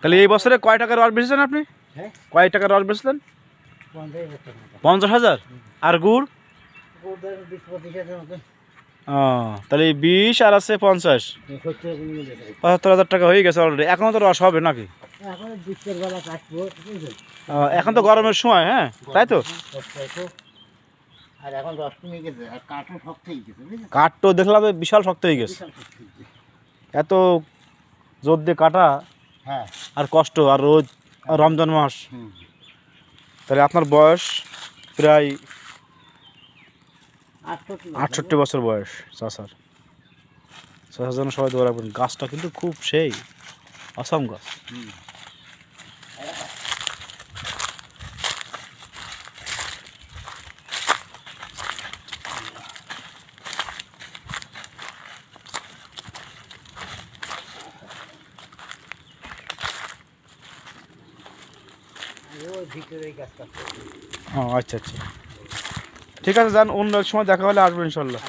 তাহলে এই বছরে কয় টাকার রস বেচেছেন আপনি? কয় টাকার রস বেচলেন? 50,000। আর গুড়? তাহলে 20 আর আছে 50, 75,000 টাকা হয়ে গেছে অলরেডি। এখনো তো রস হবে নাকি? এখন তো গরমের সময়, হ্যাঁ তাই তো। কাঠ তো দেখলাম বিশাল শক্ত হয়ে গেছে, এত জোর দিয়ে কাটা আর কষ্ট আর রোদ আর রমজান মাস। তাহলে আপনার বয়স প্রায় 68 বছর বয়স চাচার। চাচার জন্য সবাই দোয়া রাখবেন। গাছটা কিন্তু খুব সেই অসম গাছ। ও আচ্ছা আচ্ছা, ঠিক আছে যান, অন্য এক সময় দেখা হলে আসবেন ইনশাল্লাহ।